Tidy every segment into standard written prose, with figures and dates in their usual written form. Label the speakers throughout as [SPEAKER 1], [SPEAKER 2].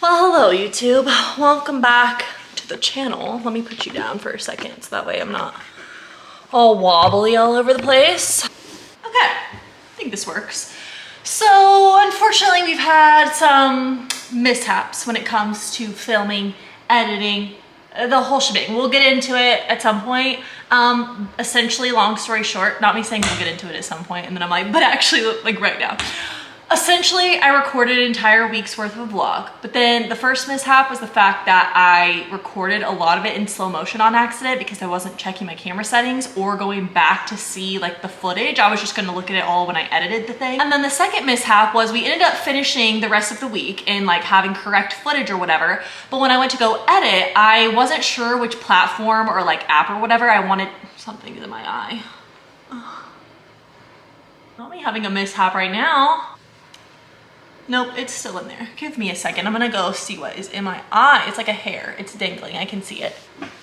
[SPEAKER 1] Well, hello YouTube. Welcome back to the channel. Let me put you down for a second so that way I'm not all wobbly all over the place. Okay, I think this works. So unfortunately we've had some mishaps when it comes to filming, editing, the whole shebang. We'll get into it at some point. Essentially, long story short, not me saying we'll get into it at some point and then I'm like, but actually like right now. Essentially, I recorded an entire week's worth of a vlog, but then the first mishap was the fact that I recorded a lot of it in slow motion on accident because I wasn't checking my camera settings or going back to see like the footage. I was just gonna look at it all when I edited the thing. And then the second mishap was we ended up finishing the rest of the week and like having correct footage or whatever, but when I went to go edit, I wasn't sure which platform or like app or whatever I wanted. Something's in my eye. Not me having a mishap right now. Nope, it's still in there. Give me a second. I'm gonna go see what is in my eye. It's like a hair. It's dangling. I can see it.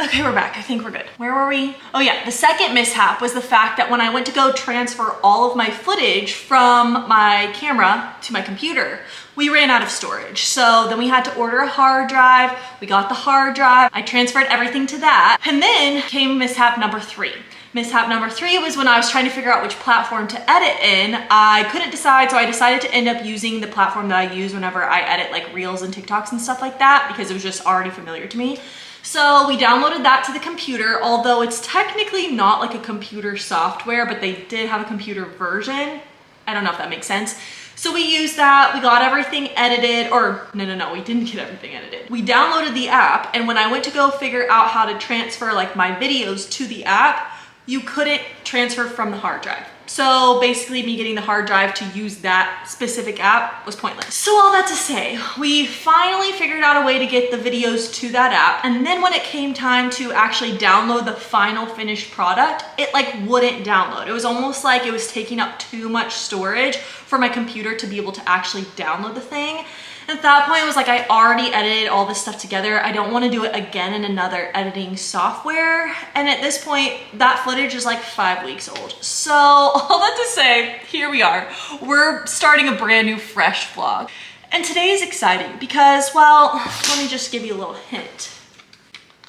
[SPEAKER 1] Okay, we're back. I think we're good. Where were we? Oh yeah, the second mishap was the fact that when I went to go transfer all of my footage from my camera to my computer, we ran out of storage. So then we had to order a hard drive. We got the hard drive. I transferred everything to that. And then came mishap number 3. Mishap number 3 was when I was trying to figure out which platform to edit in. I couldn't decide, so I decided to end up using the platform that I use whenever I edit like Reels and TikToks and stuff like that because it was just already familiar to me. So we downloaded that to the computer, although it's technically not like a computer software, but they did have a computer version. I don't know if that makes sense. So we used that, we got everything edited, or no, we didn't get everything edited. We downloaded the app, and when I went to go figure out how to transfer like my videos to the app, you couldn't transfer from the hard drive. So basically me getting the hard drive to use that specific app was pointless. So all that to say, we finally figured out a way to get the videos to that app. And then when it came time to actually download the final finished product, it like wouldn't download. It was almost like it was taking up too much storage for my computer to be able to actually download the thing. At that point, it was like I already edited all this stuff together. I don't want to do it again in another editing software. And at this point, that footage is like 5 weeks old. So all that to say, here we are. We're starting a brand new fresh vlog. And today is exciting because, well, let me just give you a little hint.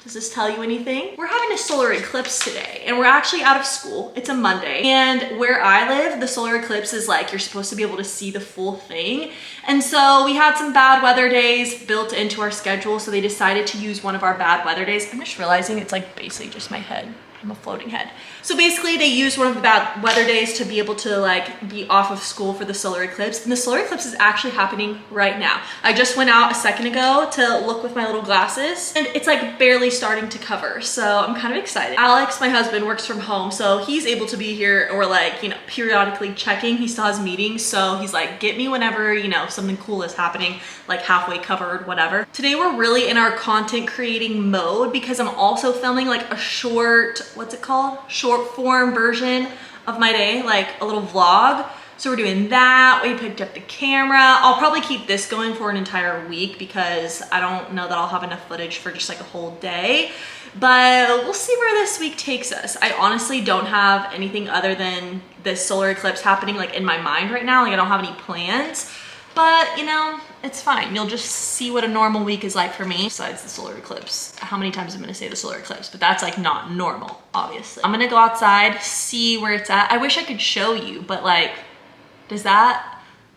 [SPEAKER 1] Does this tell you anything? We're having a solar eclipse today and we're actually out of school. It's a Monday. And where I live, the solar eclipse is like, you're supposed to be able to see the full thing. And so we had some bad weather days built into our schedule. So they decided to use one of our bad weather days. I'm just realizing it's like basically just my head. I'm a floating head. So basically they used one of the bad weather days to be able to like be off of school for the solar eclipse. And the solar eclipse is actually happening right now. I just went out a second ago to look with my little glasses and it's like barely starting to cover. So I'm kind of excited. Alex, my husband, works from home. So he's able to be here or like, you know, periodically checking. He still has meetings. So he's like, get me whenever, you know, something cool is happening, like halfway covered, whatever. Today we're really in our content creating mode because I'm also filming like a short, what's it called? Short form version of my day, like a little vlog. So we're doing that. We picked up the camera. I'll probably keep this going for an entire week because I don't know that I'll have enough footage for just like a whole day, but we'll see where this week takes us. I honestly don't have anything other than this solar eclipse happening like in my mind right now. Like I don't have any plans, but you know, it's fine. You'll just see what a normal week is like for me besides the solar eclipse. How many times I'm gonna say the solar eclipse, but that's like not normal, obviously. I'm gonna go outside, see where it's at. I wish I could show you, but like,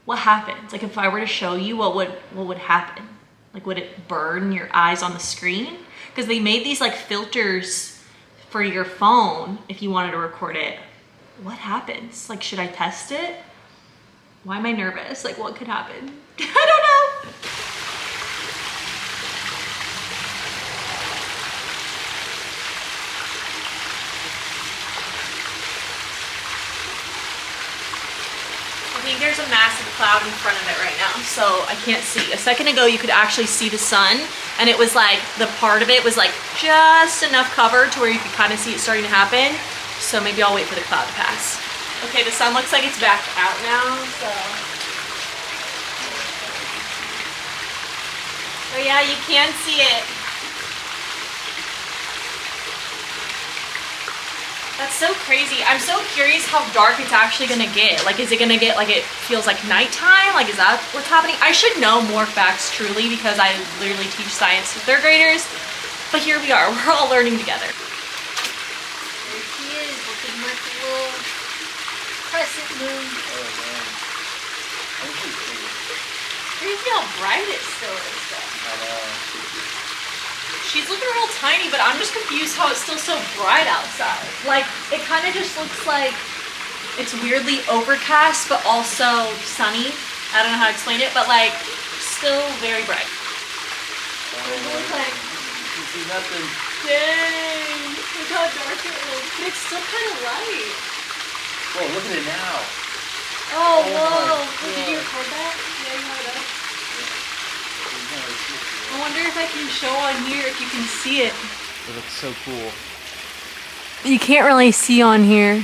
[SPEAKER 1] what happens? Like if I were to show you, what would happen? Like would it burn your eyes on the screen? Because they made these like filters for your phone if you wanted to record it. What happens? Like, should I test it? Why am I nervous? Like what could happen? I don't know. I think there's a massive cloud in front of it right now, so I can't see. A second ago, you could actually see the sun, and it was like, the part of it was like just enough cover to where you could kind of see it starting to happen. So maybe I'll wait for the cloud to pass. Okay, the sun looks like it's back out now, so. Oh yeah, you can see it. That's so crazy. I'm so curious how dark it's actually gonna get. Like, is it gonna get like it feels like nighttime? Like, is that what's happening? I should know more facts truly because I literally teach science to third graders. But here we are, we're all learning together.
[SPEAKER 2] There she is, looking like a little crescent moon.
[SPEAKER 3] Oh man. I'm pretty crazy.
[SPEAKER 1] Crazy how bright it still is though.
[SPEAKER 3] I know.
[SPEAKER 1] She's looking real tiny, but I'm just confused how it's still so bright outside. Like, it kind of just looks like it's weirdly overcast, but also sunny. I don't know how to explain it, but like, still very bright. What does it look like?
[SPEAKER 3] You can see nothing.
[SPEAKER 1] Dang, look how dark it is. But it's still kind of light.
[SPEAKER 3] Whoa, look at it now.
[SPEAKER 1] Oh,
[SPEAKER 3] Oh
[SPEAKER 1] whoa.
[SPEAKER 3] my
[SPEAKER 1] Did you
[SPEAKER 3] God.
[SPEAKER 1] record that? Yeah, you had that.
[SPEAKER 3] There's no way to
[SPEAKER 1] I wonder if I can show on here if you can see it.
[SPEAKER 3] It looks so cool.
[SPEAKER 1] You can't really see on here.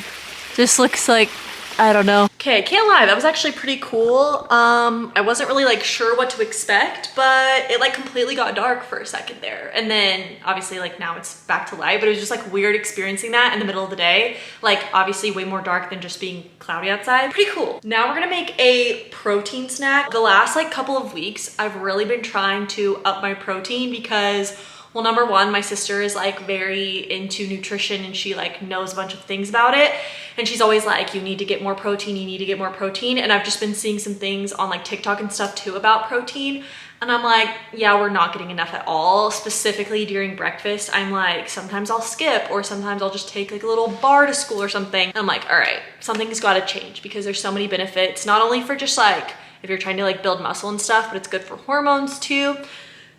[SPEAKER 1] Just looks like, I don't know. Okay, I can't lie, that was actually pretty cool. I wasn't really like sure what to expect, but it like completely got dark for a second there. And then obviously like now it's back to light, but it was just like weird experiencing that in the middle of the day. Like obviously way more dark than just being cloudy outside. Pretty cool. Now we're gonna make a protein snack. The last like couple of weeks, I've really been trying to up my protein because, well, number one, my sister is like very into nutrition and she like knows a bunch of things about it. And she's always like, you need to get more protein, you need to get more protein. And I've just been seeing some things on like TikTok and stuff too about protein. And I'm like, yeah, we're not getting enough at all. Specifically during breakfast, I'm like, sometimes I'll skip or sometimes I'll just take like a little bar to school or something. And I'm like, all right, something's gotta change because there's so many benefits, not only for just like, if you're trying to like build muscle and stuff, but it's good for hormones too.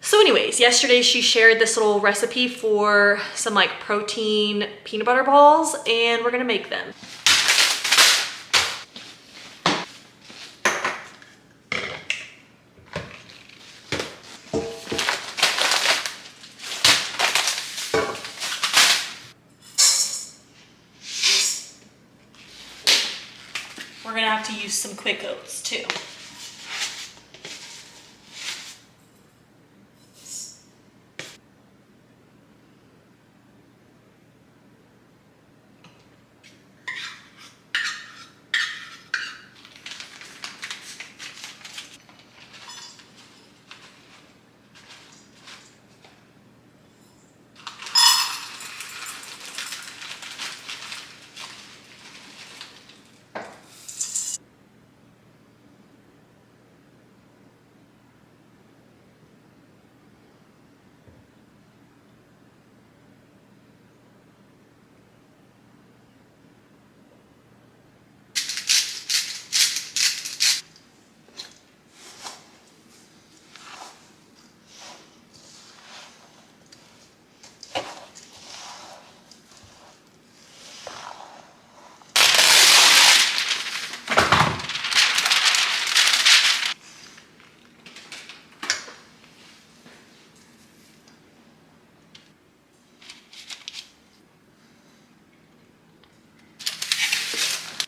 [SPEAKER 1] So anyways, yesterday she shared this little recipe for some like protein peanut butter balls and we're gonna make them. We're gonna have to use some quick oats too.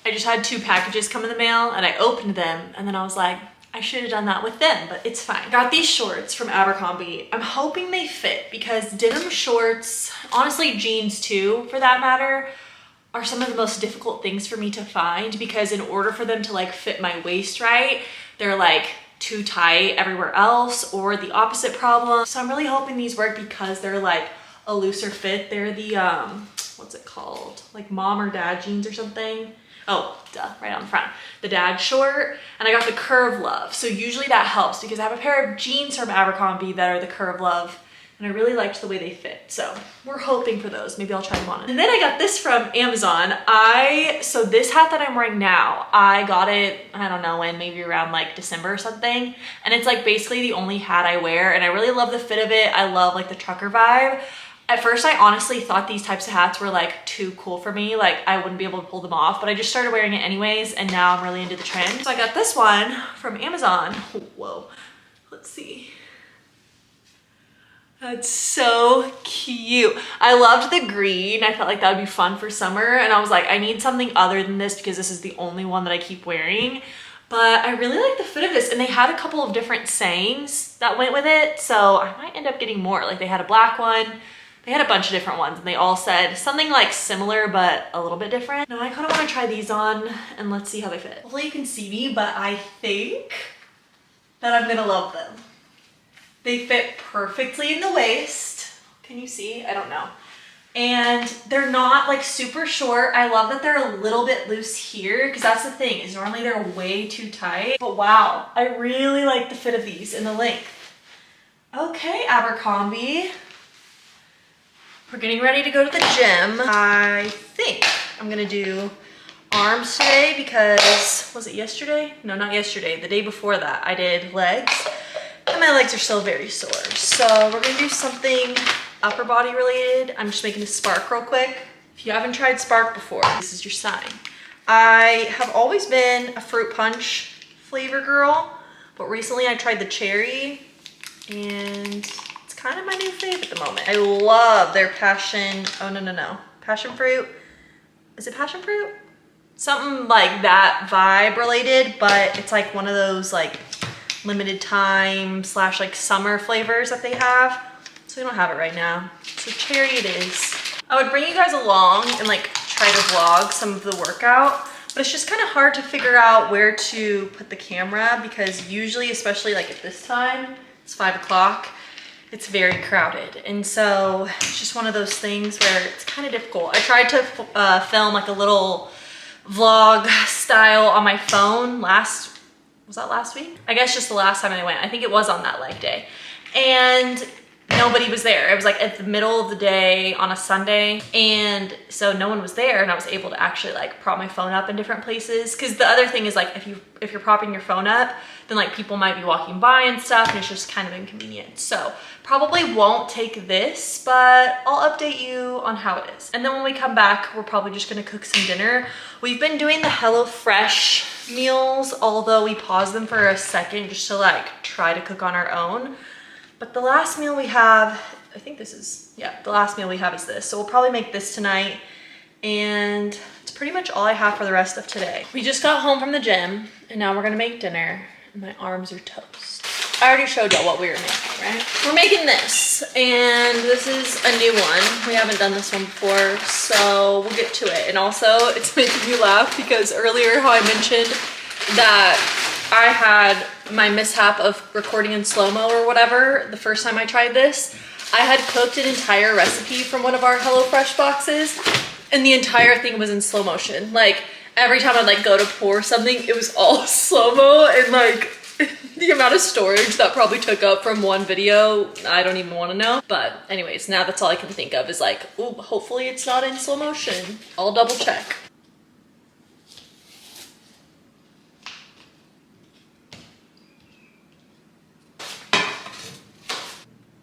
[SPEAKER 1] I just had 2 packages come in the mail and I opened them and then I was like, I should have done that with them, but it's fine. Got these shorts from Abercrombie. I'm hoping they fit because denim shorts, honestly jeans too for that matter, are some of the most difficult things for me to find because in order for them to like fit my waist right, they're like too tight everywhere else or the opposite problem. So I'm really hoping these work because they're like a looser fit. They're the, what's it called? Like mom or dad jeans or something. Oh, duh, right on the front. The dad short, and I got the Curve Love. So usually that helps because I have a pair of jeans from Abercrombie that are the Curve Love, and I really liked the way they fit. So we're hoping for those. Maybe I'll try them on. And then I got this from Amazon. So this hat that I'm wearing now, I got it, I don't know when, maybe around like December or something. And it's like basically the only hat I wear, and I really love the fit of it. I love like the trucker vibe. At first, I honestly thought these types of hats were like too cool for me. Like I wouldn't be able to pull them off, but I just started wearing it anyways. And now I'm really into the trend. So I got this one from Amazon. Whoa, let's see. That's so cute. I loved the green. I felt like that would be fun for summer. And I was like, I need something other than this because this is the only one that I keep wearing. But I really like the fit of this. And they had a couple of different sayings that went with it. So I might end up getting more. Like they had a black one. They had a bunch of different ones and they all said something like similar but a little bit different. Now I kind of want to try these on and let's see how they fit. Hopefully you can see me, but I think that I'm gonna love them. They fit perfectly in the waist. Can you see? I don't know. And they're not like super short. I love that they're a little bit loose here because that's the thing is normally they're way too tight. But wow, I really like the fit of these and the length. Okay, Abercrombie. We're getting ready to go to the gym. I think I'm gonna do arms today because, was it yesterday? No, not yesterday. The day before that, I did legs and my legs are still very sore. So we're gonna do something upper body related. I'm just making a spark real quick. If you haven't tried spark before, this is your sign. I have always been a fruit punch flavor girl, but recently I tried the cherry and it's kind of my new fave at the moment. I love their passion, passion fruit. Is it passion fruit? Something like that vibe related, but it's like one of those like limited time / like summer flavors that they have. So we don't have it right now. So cherry it is. I would bring you guys along and like try to vlog some of the workout, but it's just kind of hard to figure out where to put the camera because usually, especially like at this time, it's 5 o'clock, it's very crowded. And so it's just one of those things where it's kind of difficult. I tried to film like a little vlog style on my phone was that last week? I guess just the last time I went. I think it was on that leg day. And nobody was there. It was like at the middle of the day on a Sunday. And so no one was there and I was able to actually like prop my phone up in different places. Cause the other thing is like, if you're propping your phone up, then like people might be walking by and stuff and it's just kind of inconvenient. So probably won't take this, but I'll update you on how it is. And then when we come back, we're probably just gonna cook some dinner. We've been doing the HelloFresh meals, although we paused them for a second just to like try to cook on our own. But the last meal we have, I think this is, yeah, the last meal we have is this. So we'll probably make this tonight. And it's pretty much all I have for the rest of today. We just got home from the gym and now we're gonna make dinner and my arms are toast. I already showed y'all what we were making, right? We're making this and this is a new one. We haven't done this one before, so we'll get to it. And also it's making me laugh because earlier how I mentioned that I had my mishap of recording in slow-mo or whatever the first time I tried this. I had cooked an entire recipe from one of our HelloFresh boxes and the entire thing was in slow motion. Like every time I'd like go to pour something, it was all slow-mo and like the amount of storage that probably took up from one video, I don't even want to know. But anyways, now that's all I can think of is like, ooh, hopefully it's not in slow motion. I'll double check.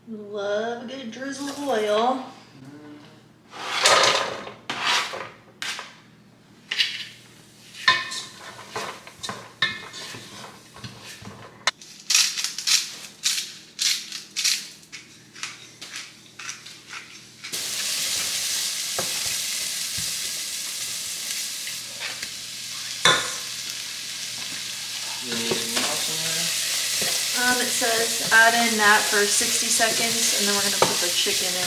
[SPEAKER 1] Love a good drizzle of oil. It says add in that for 60 seconds and then we're gonna put the chicken in.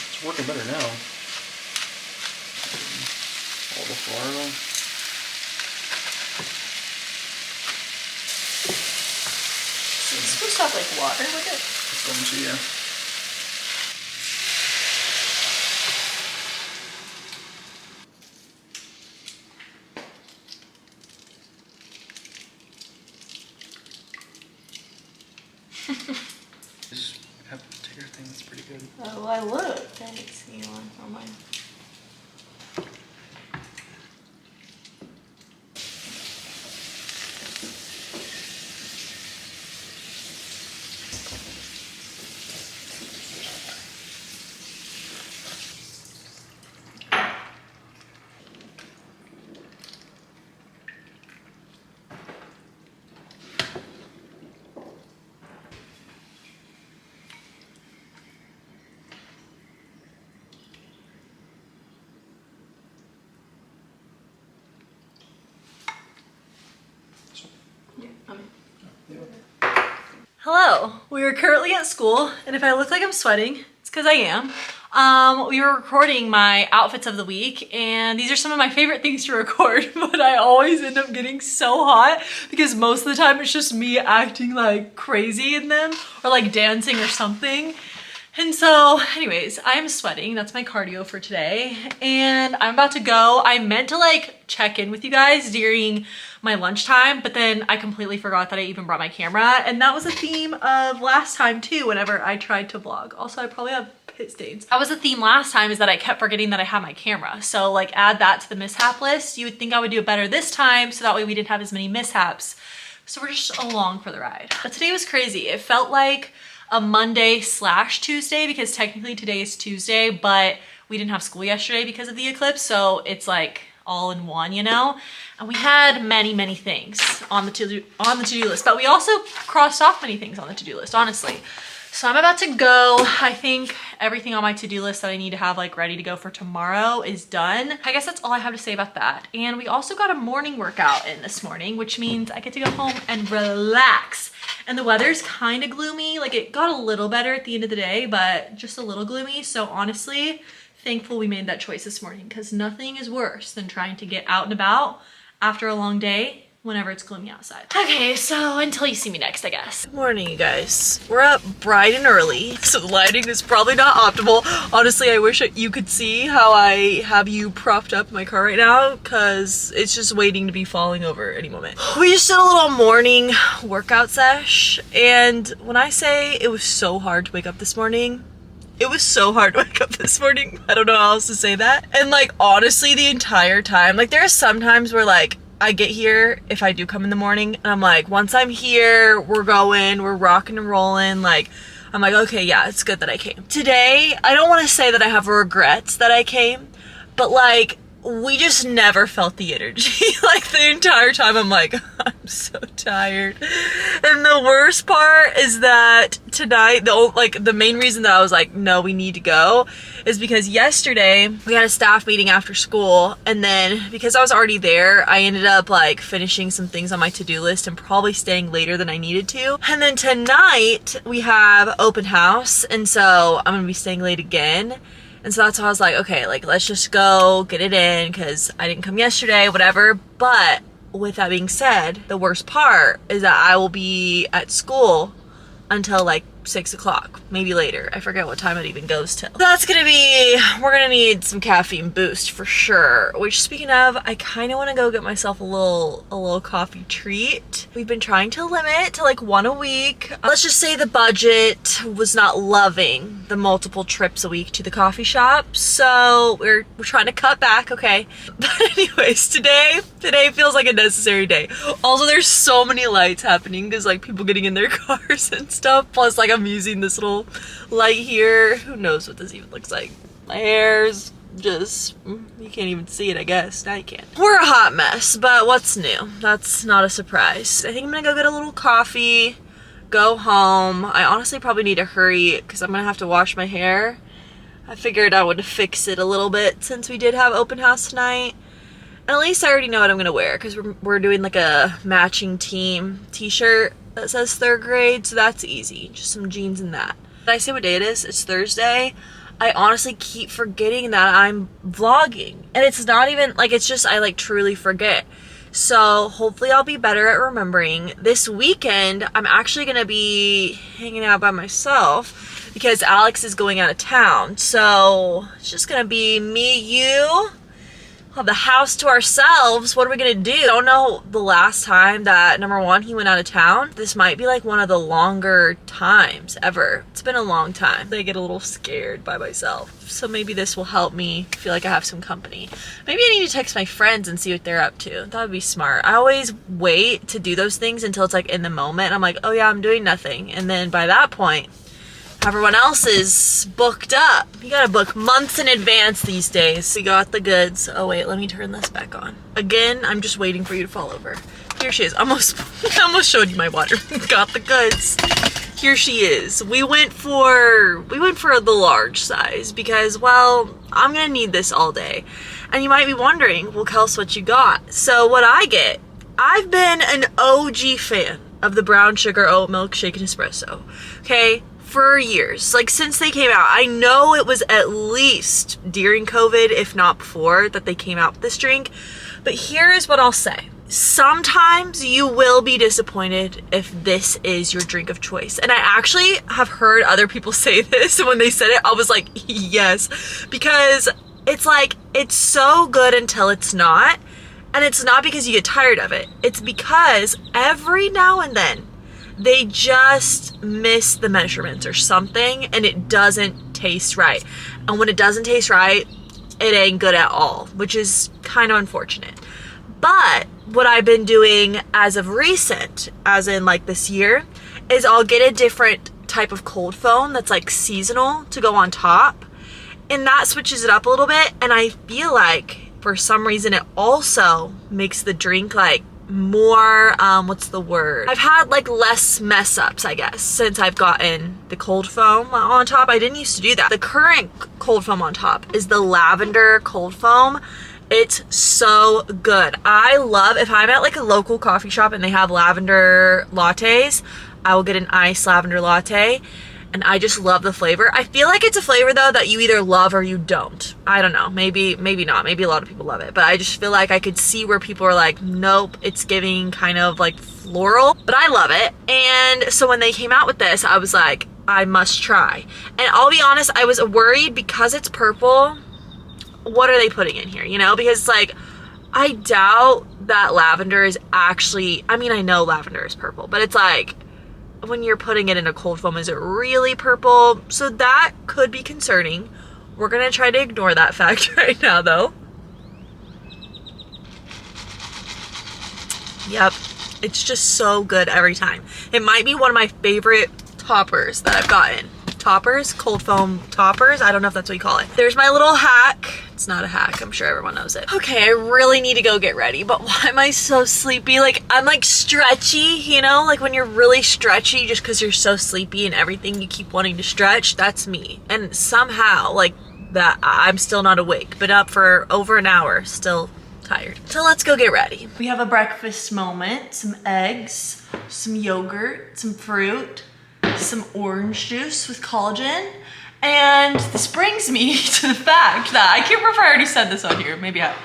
[SPEAKER 3] It's working better now. All the flour.
[SPEAKER 1] So it's supposed to have like water with it?
[SPEAKER 3] It's going to, yeah. Just have a ticker thing that's pretty good.
[SPEAKER 1] Oh, I look. Thanks. You on mine. Hello. We are currently at school, and if I look like I'm sweating, it's because I am. We were recording my outfits of the week, and these are some of my favorite things to record, but I always end up getting so hot because most of the time it's just me acting like crazy in them or like dancing or something. And so anyways, I'm sweating. That's my cardio for today. And I'm about to go. I meant to like check in with you guys during my lunchtime, but then I completely forgot that I even brought my camera. And that was a theme of last time too, whenever I tried to vlog. Also, I probably have pit stains. That was the theme last time, is that I kept forgetting that I had my camera. So like add that to the mishap list. You would think I would do it better this time, so that way we didn't have as many mishaps. So we're just along for the ride. But today was crazy. It felt like a Monday/Tuesday because technically today is Tuesday, but we didn't have school yesterday because of the eclipse. So it's like all in one, you know? And we had many things on the to-do list, but we also crossed off many things on the to-do list, honestly. So I'm about to go. I think everything on my to-do list that I need to have like ready to go for tomorrow is done. I guess that's all I have to say about that. And we also got a morning workout in this morning, which means I get to go home and relax. And the weather's kind of gloomy. Like it got a little better at the end of the day, but just a little gloomy. So honestly, thankful we made that choice this morning because nothing is worse than trying to get out and about after a long day whenever it's gloomy outside. Okay, so until you see me next, I guess. Good morning, you guys. We're up bright and early, so the lighting is probably not optimal. Honestly, I wish you could see how I have you propped up in my car right now, because it's just waiting to be falling over any moment. We just did a little morning workout sesh, and when I say it was so hard to wake up this morning, it was so hard to wake up this morning. I don't know how else to say that. And like, honestly, the entire time, like there are some times where like, I get here, if I do come in the morning, and I'm like, once I'm here, we're going, we're rocking and rolling, like, I'm like, okay, yeah, it's good that I came. Today, I don't want to say that I have regrets that I came, but like, we just never felt the energy. Like the entire time I'm like, I'm so tired. And the worst part is that tonight, the main reason that I was like, no, we need to go is because yesterday we had a staff meeting after school, and then because I was already there, I ended up like finishing some things on my to-do list and probably staying later than I needed to. And then tonight we have open house, and so I'm gonna be staying late again. And so that's why I was like, okay, like let's just go get it in because I didn't come yesterday, whatever. But with that being said, the worst part is that I will be at school until like 6 o'clock, maybe later. I forget what time it even goes till. That's gonna be, we're gonna need some caffeine boost for sure. Which, speaking of, I kind of want to go get myself a little coffee treat. We've been trying to limit to like 1 a week. Let's just say the budget was not loving the multiple trips a week to the coffee shop, so we're trying to cut back, okay? But anyways, today feels like a necessary day. Also, there's so many lights happening because like people getting in their cars and stuff. Plus, like I'm using this little light here. Who knows what this even looks like? My hair's just, you can't even see it, I guess. Now you can. We're a hot mess, but what's new? That's not a surprise. I think I'm gonna go get a little coffee, go home. I honestly probably need to hurry because I'm gonna have to wash my hair. I figured I would fix it a little bit since we did have open house tonight. And at least I already know what I'm gonna wear because we're doing like a matching team t-shirt that says 3rd grade, so that's easy. Just some jeans and that. Did I say what day it is? It's Thursday. I honestly keep forgetting that I'm vlogging. And it's not even, like, it's just, I like truly forget. So hopefully I'll be better at remembering. This weekend, I'm actually gonna be hanging out by myself because Alex is going out of town. So it's just gonna be me, you, have the house to ourselves. What are we gonna do? I don't know the last time that, number one, he went out of town. This might be like one of the longer times ever. It's been a long time. I get a little scared by myself. So maybe this will help me feel like I have some company. Maybe I need to text my friends and see what they're up to. That would be smart. I always wait to do those things until it's like in the moment. I'm like, oh yeah, I'm doing nothing. And then by that point, everyone else is booked up. You gotta book months in advance these days. We got the goods. Oh wait, let me turn this back on. Again, I'm just waiting for you to fall over. Here she is. I almost showed you my water. Got the goods. Here she is. We went for the large size because, well, I'm gonna need this all day. And you might be wondering, well, Kels, what you got? So what I get, I've been an OG fan of the brown sugar oat milk shaken espresso. Okay, for years, like since they came out. I know it was at least during COVID, if not before, that they came out with this drink. But here's what I'll say. Sometimes you will be disappointed if this is your drink of choice. And I actually have heard other people say this, and when they said it, I was like, yes, because it's like, it's so good until it's not. And it's not because you get tired of it. It's because every now and then they just miss the measurements or something, and it doesn't taste right. And when it doesn't taste right, it ain't good at all, which is kind of unfortunate. But what I've been doing as of recent, as in like this year, is I'll get a different type of cold foam that's like seasonal to go on top. And that switches it up a little bit. And I feel like for some reason it also makes the drink like more, what's the word? I've had like less mess ups, I guess, since I've gotten the cold foam on top. I didn't used to do that. The current cold foam on top is the lavender cold foam. It's so good. I love, if I'm at like a local coffee shop and they have lavender lattes, I will get an iced lavender latte, and I just love the flavor. I feel like it's a flavor though that you either love or you don't. I don't know, maybe not. Maybe a lot of people love it, but I just feel like I could see where people are like, nope, it's giving kind of like floral, but I love it. And so when they came out with this, I was like, I must try. And I'll be honest, I was worried because it's purple. What are they putting in here, you know? Because it's like, I doubt that lavender is actually, I mean, I know lavender is purple, but it's like, when you're putting it in a cold foam, is it really purple? So that could be concerning. We're gonna try to ignore that fact right now though. Yep, it's just so good every time. It might be one of my favorite toppers that I've gotten. Toppers, cold foam toppers, I don't know if that's what you call it. There's my little hack. It's not a hack, I'm sure everyone knows it. Okay, I really need to go get ready, but why am I so sleepy? Like, I'm like stretchy, you know? Like when you're really stretchy just because you're so sleepy and everything you keep wanting to stretch, that's me. And somehow, like that, I'm still not awake. Been up for over an hour, still tired. So let's go get ready. We have a breakfast moment, some eggs, some yogurt, some fruit, some orange juice with collagen. And this brings me to the fact that I can't remember if I already said this on here, maybe I have,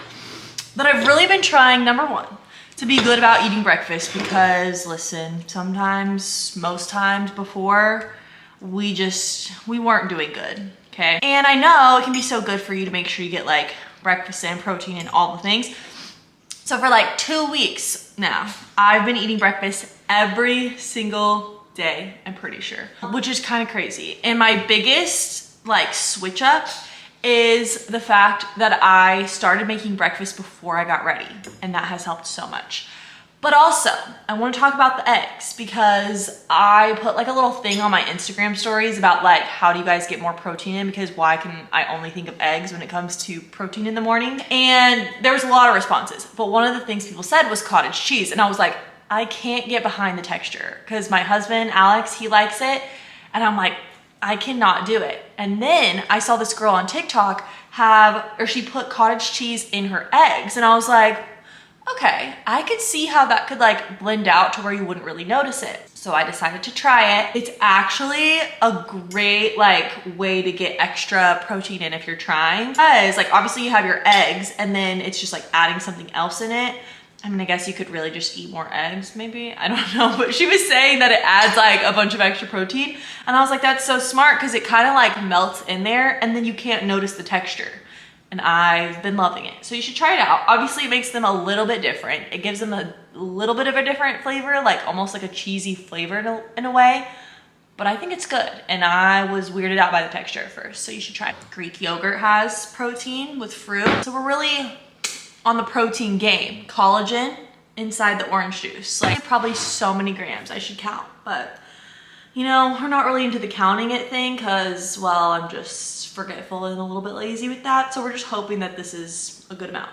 [SPEAKER 1] but I've really been trying, number one, to be good about eating breakfast because listen, sometimes, most times before, we weren't doing good, okay? And I know it can be so good for you to make sure you get like breakfast and protein and all the things. So for like 2 weeks now, I've been eating breakfast every single day, I'm pretty sure, which is kind of crazy. And my biggest like switch up is the fact that I started making breakfast before I got ready, and that has helped so much. But also, I want to talk about the eggs because I put like a little thing on my Instagram stories about like, how do you guys get more protein in? Because why can I only think of eggs when it comes to protein in the morning? And there was a lot of responses, but one of the things people said was cottage cheese. And I was like, I can't get behind the texture because my husband, Alex, he likes it. And I'm like, I cannot do it. And then I saw this girl on TikTok she put cottage cheese in her eggs. And I was like, okay, I could see how that could like blend out to where you wouldn't really notice it. So I decided to try it. It's actually a great like way to get extra protein in if you're trying. Because like obviously you have your eggs and then it's just like adding something else in it. I mean, I guess you could really just eat more eggs, maybe. I don't know, but she was saying that it adds like a bunch of extra protein. And I was like, that's so smart because it kind of like melts in there and then you can't notice the texture. And I've been loving it. So you should try it out. Obviously it makes them a little bit different. It gives them a little bit of a different flavor, like almost like a cheesy flavor in a way. But I think it's good. And I was weirded out by the texture at first. So you should try it. Greek yogurt has protein with fruit. So we're really on the protein game. Collagen inside the orange juice. Like probably so many grams, I should count. But you know, we're not really into the counting it thing because, well, I'm just forgetful and a little bit lazy with that. So we're just hoping that this is a good amount.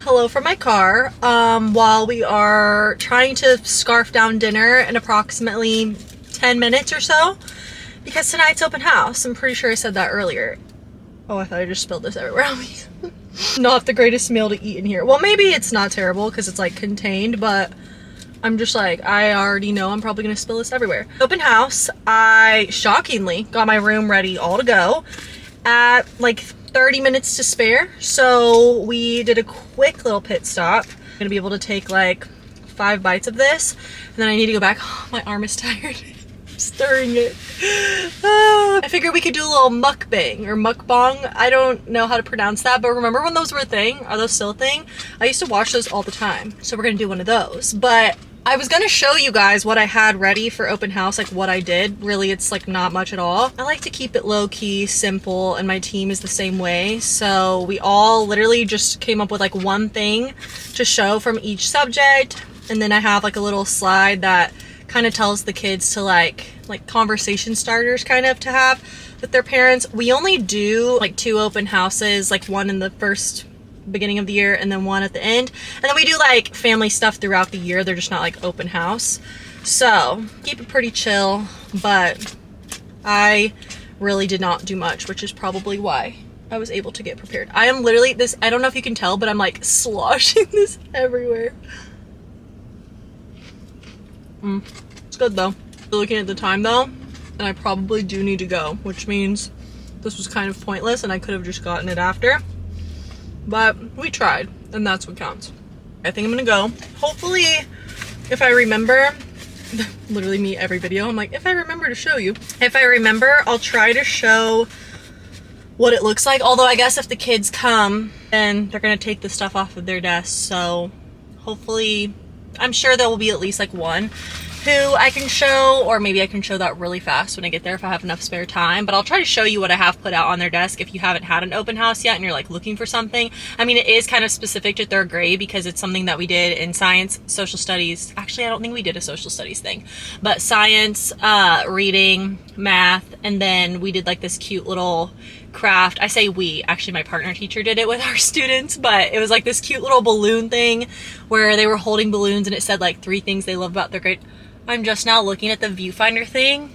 [SPEAKER 1] Hello from my car. While we are trying to scarf down dinner in approximately 10 minutes or so, because tonight's open house. I'm pretty sure I said that earlier. Oh, I thought I just spilled this everywhere on me. Not the greatest meal to eat in here. Well, maybe it's not terrible because it's like contained, but I'm just like, I already know I'm probably gonna spill this everywhere. Open house, I shockingly got my room ready all to go at like 30 minutes to spare. So we did a quick little pit stop. I'm gonna be able to take like 5 bites of this, and then I need to go back. Oh, my arm is tired. Stirring it. I figured we could do a little mukbang or mukbang. I don't know how to pronounce that, but remember when those were a thing? Are those still a thing? I used to watch those all the time. So we're gonna do one of those. But I was gonna show you guys what I had ready for open house, like what I did. Really, it's like not much at all. I like to keep it low key, simple, and my team is the same way. So we all literally just came up with like one thing to show from each subject. And then I have like a little slide that kind of tells the kids to like conversation starters kind of to have with their parents. We only do like 2 open houses, like one in the first beginning of the year and then one at the end. And then we do like family stuff throughout the year. They're just not like open house. So keep it pretty chill, but I really did not do much, which is probably why I was able to get prepared. I am literally this, I don't know if you can tell, but I'm like sloshing this everywhere. It's good though. Looking at the time though, and I probably do need to go, which means this was kind of pointless and I could have just gotten it after. But we tried, and that's what counts. I think I'm gonna go. Hopefully, if I remember, literally me every video, I'm like, if I remember to show you. If I remember, I'll try to show what it looks like. Although I guess if the kids come, then they're gonna take the stuff off of their desks. So hopefully, I'm sure there will be at least like one who I can show, or maybe I can show that really fast when I get there if I have enough spare time. But I'll try to show you what I have put out on their desk if you haven't had an open house yet and you're like looking for something. I mean, it is kind of specific to 3rd grade because it's something that we did in science, social studies. Actually, I don't think we did a social studies thing, but science, reading, math, and then we did like this cute little craft. I say we, actually my partner teacher did it with our students, but it was like this cute little balloon thing where they were holding balloons and it said like 3 things they love about their grade. I'm just now looking at the viewfinder thing.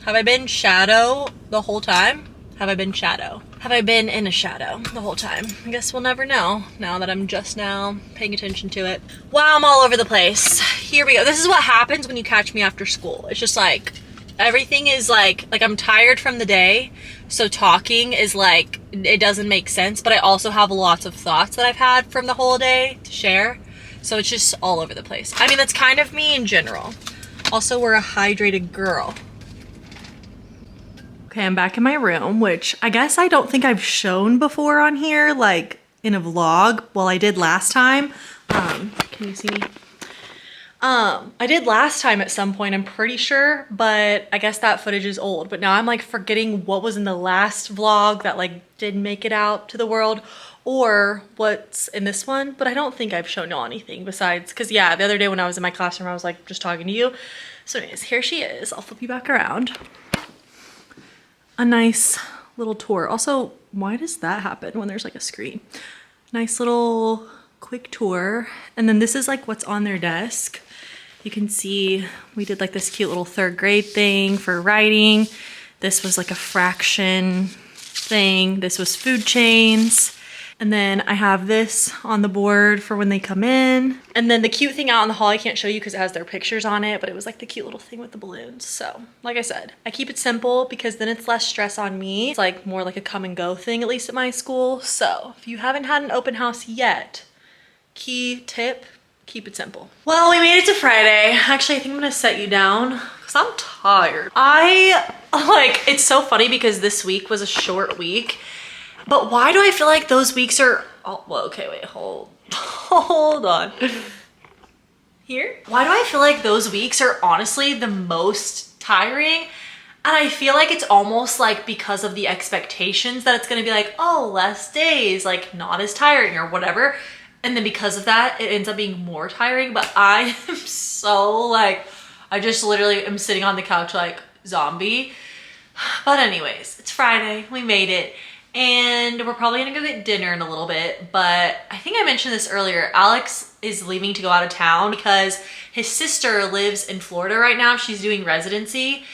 [SPEAKER 1] Have I been shadow the whole time? Have I been shadow? Have I been in a shadow the whole time? I guess we'll never know now that I'm just now paying attention to it. Wow, I'm all over the place. Here we go. This is what happens when you catch me after school. It's just like, everything is like I'm tired from the day. So talking is like, it doesn't make sense, but I also have lots of thoughts that I've had from the whole day to share. So it's just all over the place. I mean, that's kind of me in general. Also, we're a hydrated girl. Okay, I'm back in my room, which I guess I don't think I've shown before on here, like in a vlog. Well, I did last time. Can you see me? I did last time at some point, I'm pretty sure, but I guess that footage is old. But now I'm like forgetting what was in the last vlog that like didn't make it out to the world, or what's in this one. But I don't think I've shown y'all anything besides, because yeah, the other day when I was in my classroom, I was like just talking to you. So anyways, here she is. I'll flip you back around. A nice little tour. Also, why does that happen when there's like a screen? Nice little quick tour. And then this is like what's on their desk. You can see we did like this cute little 3rd grade thing for writing. This was like a fraction thing. This was food chains. And then I have this on the board for when they come in. And then the cute thing out in the hall, I can't show you because it has their pictures on it, but it was like the cute little thing with the balloons. So like I said, I keep it simple because then it's less stress on me. It's like more like a come and go thing, at least at my school. So if you haven't had an open house yet, key tip, keep it simple. Well, we made it to Friday. Actually, I think I'm gonna set you down because I'm tired. It's so funny because this week was a short week. But why do I feel like those weeks are, oh, well, okay, wait, hold on. Here? Why do I feel like those weeks are honestly the most tiring? And I feel like it's almost like because of the expectations that it's gonna be like, oh, less days, like not as tiring or whatever. And then because of that, it ends up being more tiring. But I am so like, I just literally am sitting on the couch like zombie. But anyways, it's Friday, we made it. And we're probably gonna go get dinner in a little bit, but I think I mentioned this earlier. Alex is leaving to go out of town because his sister lives in Florida right now. She's doing residency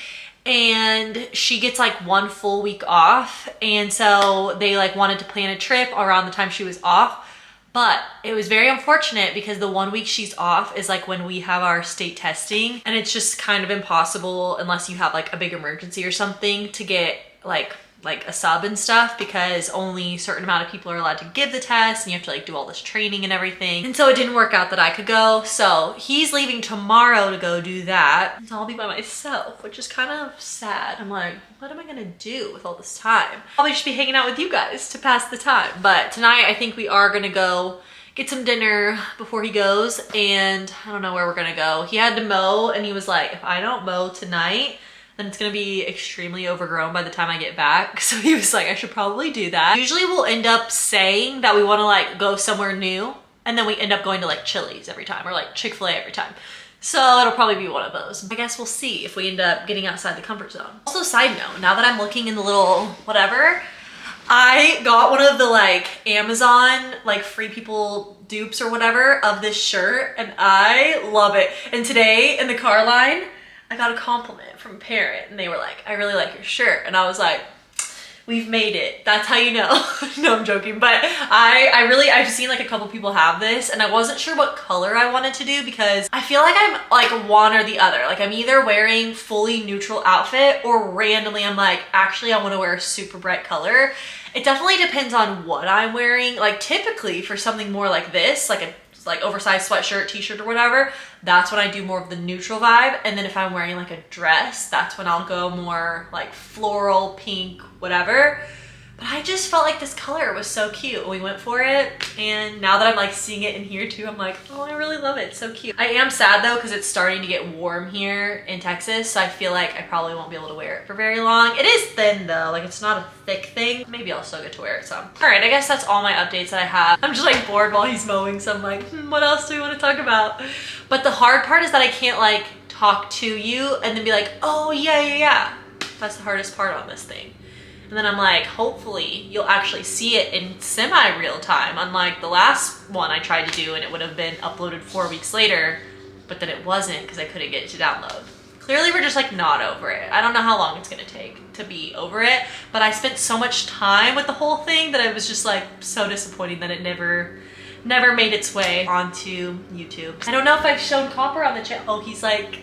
[SPEAKER 1] and she gets like 1 full week off. And so they like wanted to plan a trip around the time she was off. But it was very unfortunate because the 1 week she's off is like when we have our state testing, and it's just kind of impossible unless you have like a big emergency or something to get like a sub and stuff, because only a certain amount of people are allowed to give the test and you have to like do all this training and everything. And so it didn't work out that I could go. So he's leaving tomorrow to go do that. So I'll be by myself, which is kind of sad. I'm like, what am I gonna do with all this time? Probably just be hanging out with you guys to pass the time. But tonight I think we are gonna go get some dinner before he goes, and I don't know where we're gonna go. He had to mow and he was like, if I don't mow tonight, then it's gonna be extremely overgrown by the time I get back. So he was like, I should probably do that. Usually we'll end up saying that we wanna like go somewhere new, and then we end up going to like Chili's every time, or like Chick-fil-A every time. So it'll probably be one of those. I guess we'll see if we end up getting outside the comfort zone. Also, side note, now that I'm looking in the little whatever, I got one of the like Amazon like free people dupes or whatever of this shirt, and I love it. And today in the car line, I got a compliment from a parent, and they were like, I really like your shirt. And I was like, we've made it. That's how you know. No, I'm joking. But I've seen like a couple people have this, and I wasn't sure what color I wanted to do because I feel like I'm like one or the other. Like I'm either wearing fully neutral outfit, or randomly I'm like, actually I want to wear a super bright color. It definitely depends on what I'm wearing. Like typically for something more like this, like a oversized sweatshirt, t-shirt or whatever, that's when I do more of the neutral vibe. And then if I'm wearing like a dress, that's when I'll go more like floral, pink, whatever. But I just felt like this color was so cute. We went for it, and now that I'm like seeing it in here too, I'm like, oh, I really love it. It's so cute. I am sad though because it's starting to get warm here in Texas, so I feel like I probably won't be able to wear it for very long. It is thin though, like it's not a thick thing. Maybe I'll still get to wear it some. All right, I guess that's all my updates that I have. I'm just like bored while he's mowing, so I'm like, what else do we want to talk about? But the hard part is that I can't like talk to you and then be like, oh yeah. That's the hardest part on this thing. And then I'm like, hopefully you'll actually see it in semi-real time, unlike the last one I tried to do and it would have been uploaded 4 weeks later, but then it wasn't because I couldn't get it to download. Clearly we're just like not over it. I don't know how long it's gonna take to be over it, but I spent so much time with the whole thing that it was just like so disappointing that it never made its way onto YouTube. I don't know if I've shown Copper on the channel. Oh, he's like,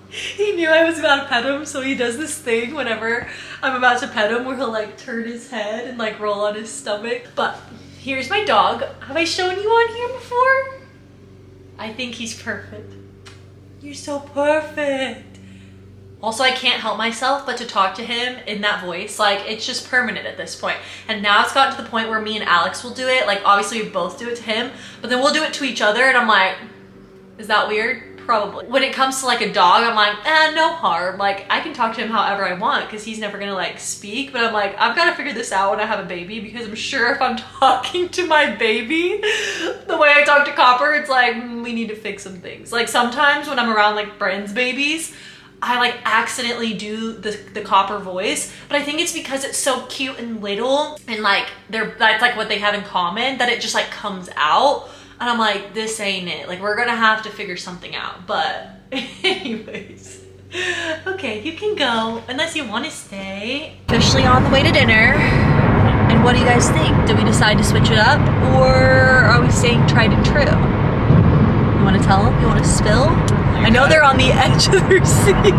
[SPEAKER 1] he knew I was about to pet him, so he does this thing whenever I'm about to pet him where he'll like turn his head and like roll on his stomach. But here's my dog. Have I shown you on here before? I think he's perfect. You're so perfect. Also, I can't help myself but to talk to him in that voice. Like, it's just permanent at this point. And now it's gotten to the point where me and Alex will do it. Like, obviously we both do it to him, but then we'll do it to each other, and I'm like, is that weird? Probably. When it comes to like a dog, I'm like, no harm. Like I can talk to him however I want because he's never gonna like speak, but I'm like, I've got to figure this out when I have a baby, because I'm sure if I'm talking to my baby the way I talk to Copper, it's like, we need to fix some things. Like sometimes when I'm around like friends' babies, I like accidentally do the Copper voice, but I think it's because it's so cute and little, and like that's like what they have in common, that it just like comes out. And I'm like, this ain't it. Like, we're gonna have to figure something out. But anyways, okay, you can go unless you want to stay. Officially on the way to dinner. And what do you guys think? Do we decide to switch it up, or are we staying tried and true? You want to tell them? You want to spill? I know they're on the edge of their seat.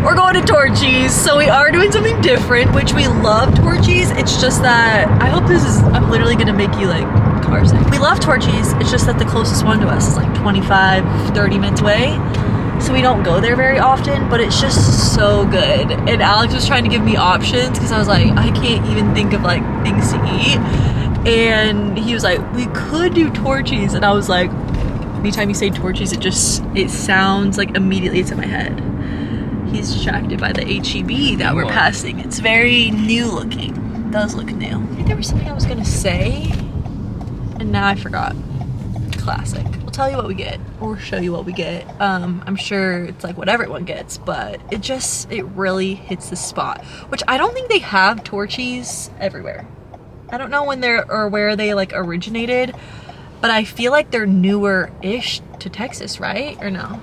[SPEAKER 1] We're going to Torchy's, so we are doing something different, which we love Torchy's. It's just that I'm literally gonna make you like car sick. We love Torchy's, it's just that the closest one to us is like 25-30 minutes away, so we don't go there very often, but it's just so good. And Alex was trying to give me options because I was like, I can't even think of like things to eat, and he was like, we could do Torchy's, and I was like, anytime you say Torchy's, it sounds like immediately it's in my head. He's distracted by the HEB that we're passing. It's very new looking. It does look new. I think there was something I was gonna say, and now I forgot. Classic. We'll tell you what we get, or show you what we get. I'm sure it's like what everyone gets, but it really hits the spot, which I don't think they have Torchy's everywhere. I don't know where they like originated, but I feel like they're newer-ish to Texas, right? Or no?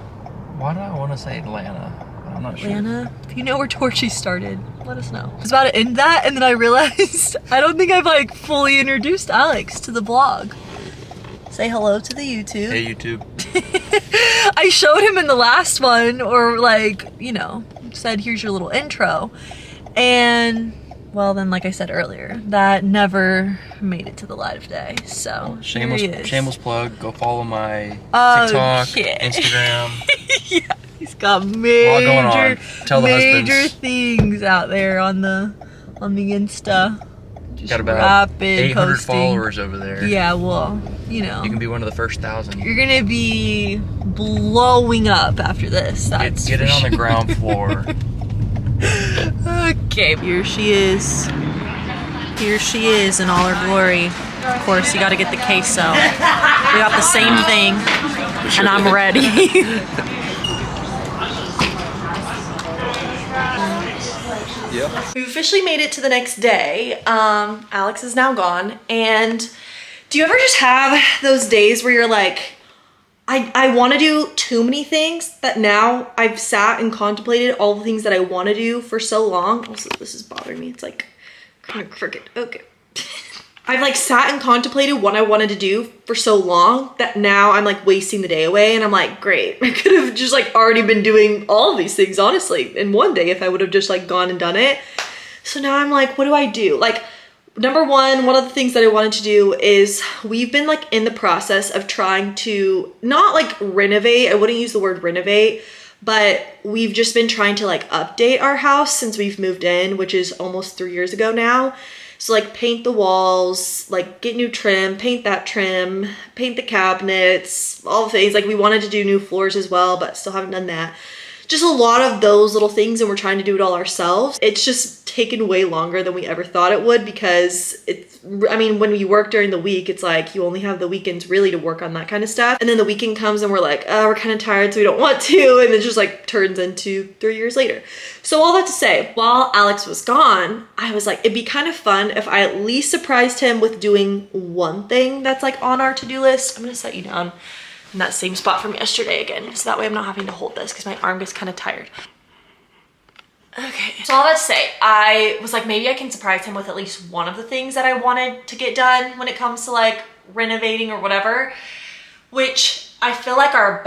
[SPEAKER 3] Why do I want to say Atlanta? I'm not sure.
[SPEAKER 1] Lana, if you know where Torchy started, let us know. I was about to end that, and then I realized I don't think I've like fully introduced Alex to the vlog. Say hello to the YouTube.
[SPEAKER 3] Hey YouTube.
[SPEAKER 1] I showed him in the last one, or like, you know, said here's your little intro. And well, then like I said earlier, that never made it to the light of day. So
[SPEAKER 3] Shameless plug. Go follow my
[SPEAKER 1] Oh,
[SPEAKER 3] TikTok, Instagram.
[SPEAKER 1] Yeah, he's got major,
[SPEAKER 3] going on. Tell the
[SPEAKER 1] major
[SPEAKER 3] husbands.
[SPEAKER 1] things out there on the Insta. Just
[SPEAKER 3] Got about
[SPEAKER 1] rapid
[SPEAKER 3] 800
[SPEAKER 1] posting.
[SPEAKER 3] followers over there.
[SPEAKER 1] Yeah, well, you know,
[SPEAKER 3] You can be one of the first 1,000.
[SPEAKER 1] you're gonna be blowing up after this. That's
[SPEAKER 3] Get
[SPEAKER 1] for
[SPEAKER 3] it on the
[SPEAKER 1] sure.
[SPEAKER 3] ground floor.
[SPEAKER 1] Okay, here she is. Here she is in all her glory. Of course, you gotta get the queso. We got the same thing, and I'm ready.
[SPEAKER 3] Yep.
[SPEAKER 1] We've officially made it to the next day. Alex is now gone. And do you ever just have those days where you're like, I want to do too many things that now I've sat and contemplated all the things that I want to do for so long. Also, this is bothering me. It's like kind of crooked. Okay. I've like sat and contemplated what I wanted to do for so long that now I'm like wasting the day away, and I'm like, great, I could have just like already been doing all of these things honestly in one day if I would have just like gone and done it. So now I'm like, what do I do? Like, number one of the things that I wanted to do is we've been like in the process of trying to not like renovate. I wouldn't use the word renovate, but we've just been trying to like update our house since we've moved in, which is almost 3 years ago now. So like paint the walls, like get new trim, paint that trim, paint the cabinets, all the things. Like we wanted to do new floors as well, but still haven't done that. Just a lot of those little things, and we're trying to do it all ourselves. It's just taken way longer than we ever thought it would, because I mean, when we work during the week, it's like you only have the weekends really to work on that kind of stuff. And then the weekend comes and we're like, oh, we're kind of tired, so we don't want to. And it just like turns into 3 years later. So all that to say, while Alex was gone, I was like, it'd be kind of fun if I at least surprised him with doing one thing that's like on our to-do list. I'm gonna set you down in that same spot from yesterday again, so that way I'm not having to hold this because my arm gets kind of tired. Okay, so all that to say, I was like, maybe I can surprise him with at least one of the things that I wanted to get done when it comes to like renovating or whatever, which I feel like our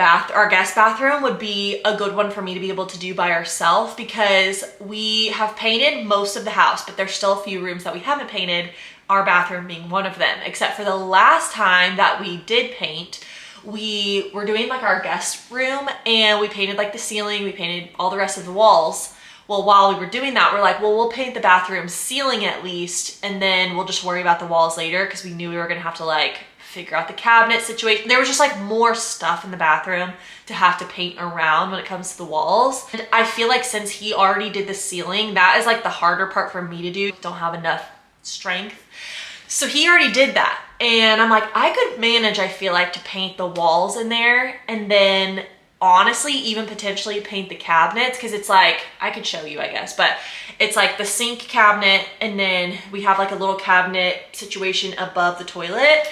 [SPEAKER 1] guest bathroom would be a good one for me to be able to do by ourselves, because we have painted most of the house, but there's still a few rooms that we haven't painted, our bathroom being one of them, except for the last time that we did paint. We were doing like our guest room and we painted like the ceiling, we painted all the rest of the walls. Well, while we were doing that, we're like, well, we'll paint the bathroom ceiling at least, and then we'll just worry about the walls later, because we knew we were gonna have to like figure out the cabinet situation. There was just like more stuff in the bathroom to have to paint around when it comes to the walls. And I feel like since he already did the ceiling, that is like the harder part for me to do. Don't have enough strength. So he already did that. And I'm like, I could manage, I feel like, to paint the walls in there, and then honestly even potentially paint the cabinets, because it's like, I could show you I guess, but it's like the sink cabinet, and then we have like a little cabinet situation above the toilet,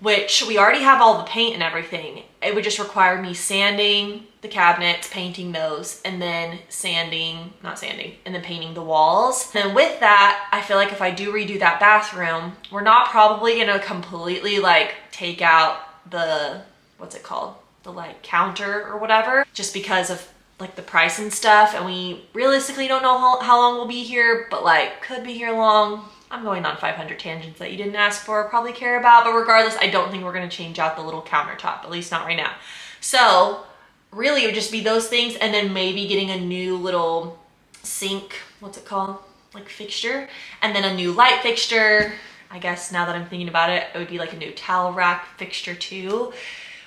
[SPEAKER 1] which we already have all the paint and everything. It would just require me sanding the cabinets, painting those, and then and then painting the walls. And with that, I feel like if I do redo that bathroom, we're not probably gonna completely like take out the, what's it called? The like counter or whatever, just because of like the price and stuff. And we realistically don't know how long we'll be here, but like could be here long. I'm going on 500 tangents that you didn't ask for or probably care about, but regardless, I don't think we're gonna change out the little countertop, at least not right now. So really it would just be those things, and then maybe getting a new little sink, what's it called? Like fixture, and then a new light fixture. I guess now that I'm thinking about it, it would be like a new towel rack fixture too.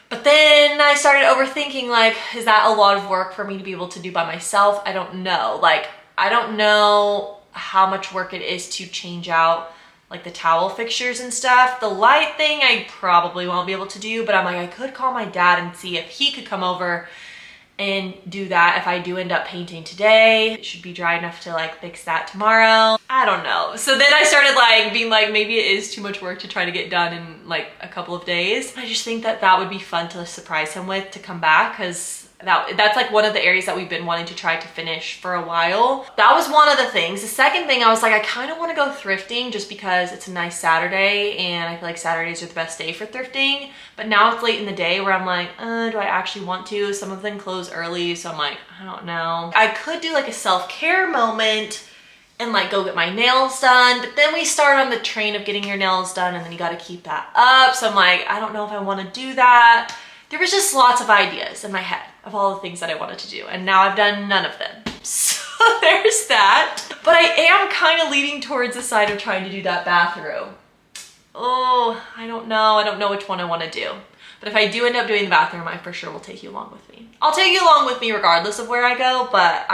[SPEAKER 1] But then I started overthinking, like, is that a lot of work for me to be able to do by myself? I don't know. Like, I don't know how much work it is to change out like the towel fixtures and stuff. The light thing I probably won't be able to do, but I'm like, I could call my dad and see if he could come over and do that if I do end up painting today. It should be dry enough to like fix that tomorrow. I don't know. So then I started like being like, maybe it is too much work to try to get done in like a couple of days. I just think that that would be fun to surprise him with, to come back, because That's like one of the areas that we've been wanting to try to finish for a while. That was one of the things. The second thing, I was like, I kind of want to go thrifting just because it's a nice Saturday and I feel like Saturdays are the best day for thrifting. But now it's late in the day where I'm like, do I actually want to? Some of them close early, so I'm like, I don't know. I could do like a self-care moment and like go get my nails done, but then we start on the train of getting your nails done and then you got to keep that up. So I'm like, I don't know if I want to do that. There was just lots of ideas in my head of all the things that I wanted to do, and now I've done none of them. So there's that. But I am kind of leaning towards the side of trying to do that bathroom. Oh, I don't know. I don't know which one I want to do. But if I do end up doing the bathroom, I for sure will take you along with me. I'll take you along with me regardless of where I go, but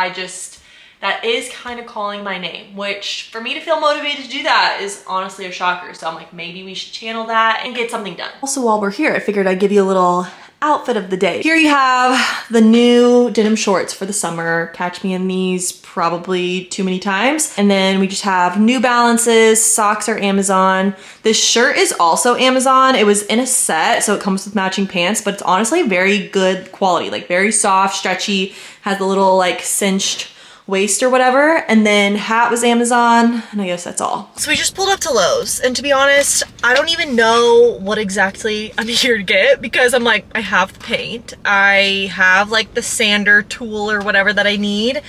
[SPEAKER 1] that is kind of calling my name, which for me to feel motivated to do that is honestly a shocker. So I'm like, maybe we should channel that and get something done. Also, while we're here, I figured I'd give you a little outfit of the day. Here you have the new denim shorts for the summer. Catch me in these probably too many times. And then we just have New Balances, socks are Amazon. This shirt is also Amazon. It was in a set, so it comes with matching pants, but it's honestly very good quality, like very soft, stretchy, has the little like cinched waist or whatever. And then hat was Amazon, and I guess that's all. So we just pulled up to Lowe's, and to be honest, I don't even know what exactly I'm here to get because I'm like, I have the paint, I have like the sander tool or whatever that I need.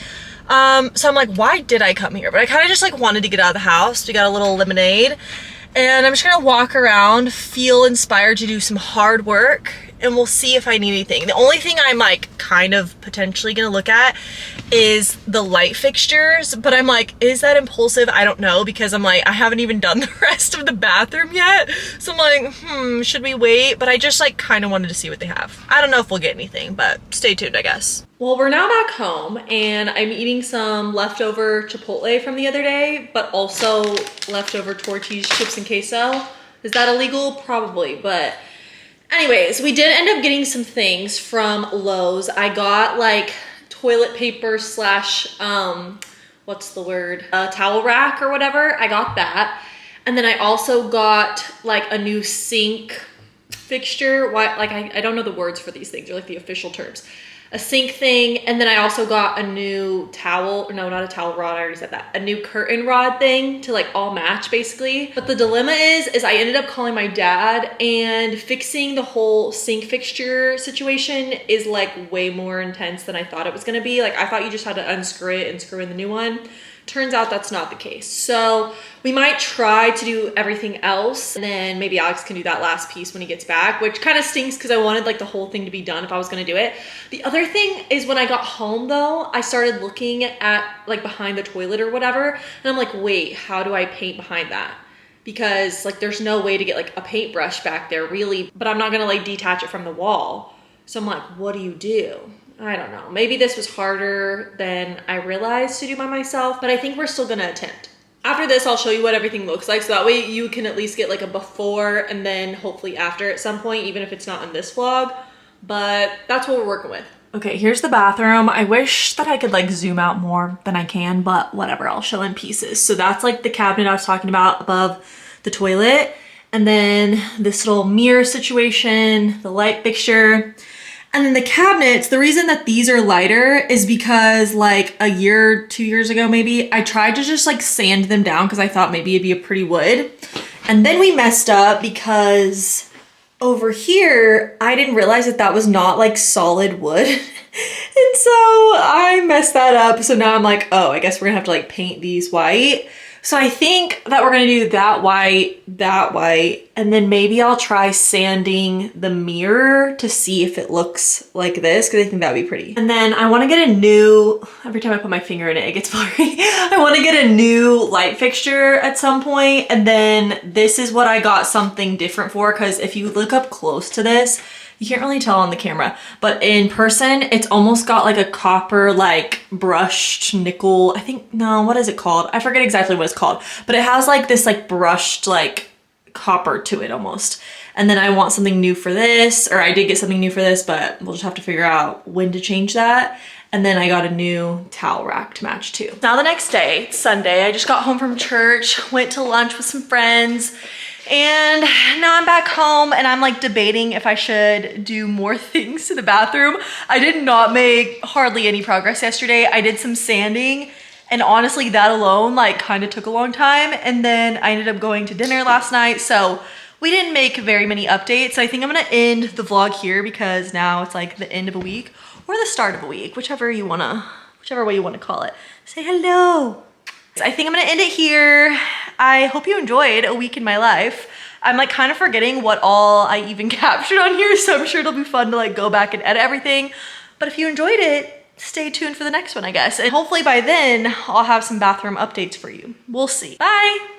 [SPEAKER 1] So I'm like, why did I come here? But I kind of just like wanted to get out of the house. We got a little lemonade, and I'm just gonna walk around, feel inspired to do some hard work, and we'll see if I need anything. The only thing I'm like kind of potentially gonna look at is the light fixtures, but I'm like, is that impulsive? I don't know, because I'm like, I haven't even done the rest of the bathroom yet. So I'm like, should we wait? But I just like kind of wanted to see what they have. I don't know if we'll get anything, but stay tuned, I guess. Well, we're now back home and I'm eating some leftover Chipotle from the other day, but also leftover Torchy's chips and queso. Is that illegal? Probably, but anyways, we did end up getting some things from Lowe's. I got like toilet paper slash, what's the word? Towel rack or whatever. I got that. And then I also got like a new sink fixture. I don't know the words for these things, or like the official terms. A sink thing, and then I also got a new towel, no, not a towel rod, I already said that, a new curtain rod thing to like all match basically. But the dilemma is I ended up calling my dad, and fixing the whole sink fixture situation is like way more intense than I thought it was gonna be. Like I thought you just had to unscrew it and screw in the new one. Turns out that's not the case. So we might try to do everything else, and then maybe Alex can do that last piece when he gets back, which kind of stinks because I wanted like the whole thing to be done if I was gonna do it. The other thing is when I got home though, I started looking at like behind the toilet or whatever, and I'm like, wait, how do I paint behind that? Because like there's no way to get like a paintbrush back there really, but I'm not gonna like detach it from the wall. So I'm like, what do you do? I don't know. Maybe this was harder than I realized to do by myself, but I think we're still gonna attempt. After this, I'll show you what everything looks like, so that way you can at least get like a before and then hopefully after at some point, even if it's not in this vlog, but that's what we're working with. Okay, here's the bathroom. I wish that I could like zoom out more than I can, but whatever, I'll show in pieces. So that's like the cabinet I was talking about above the toilet. And then this little mirror situation, the light fixture. And then the cabinets, the reason that these are lighter is because like a year, 2 years ago maybe, I tried to just like sand them down because I thought maybe it'd be a pretty wood. And then we messed up because over here, I didn't realize that that was not like solid wood. And so I messed that up. So now I'm like, oh, I guess we're gonna have to like paint these white. So I think that we're gonna do that white, and then maybe I'll try sanding the mirror to see if it looks like this, because I think that'd be pretty. And then I wanna get a new, every time I put my finger in it, it gets blurry. I wanna get a new light fixture at some point, and then this is what I got something different for, because if you look up close to this, you can't really tell on the camera, but in person, it's almost got like a copper, like brushed nickel, I think, no, what is it called? I forget exactly what it's called, but it has like this like brushed like copper to it almost. And then I want something new for this, or I did get something new for this, but we'll just have to figure out when to change that. And then I got a new towel rack to match too. Now the next day, it's Sunday, I just got home from church, went to lunch with some friends, And now I'm back home and I'm like debating if I should do more things to the bathroom. I did not make hardly any progress yesterday. I did some sanding and honestly that alone like kind of took a long time. And then I ended up going to dinner last night. So we didn't make very many updates. So I think I'm gonna end the vlog here because now it's like the end of a week or the start of a week, whichever way you wanna call it. Say hello. I think I'm gonna end it here. I hope you enjoyed a week in my life. I'm like kind of forgetting what all I even captured on here, so I'm sure it'll be fun to like go back and edit everything. But if you enjoyed it, stay tuned for the next one, I guess. And hopefully by then, I'll have some bathroom updates for you. We'll see. Bye.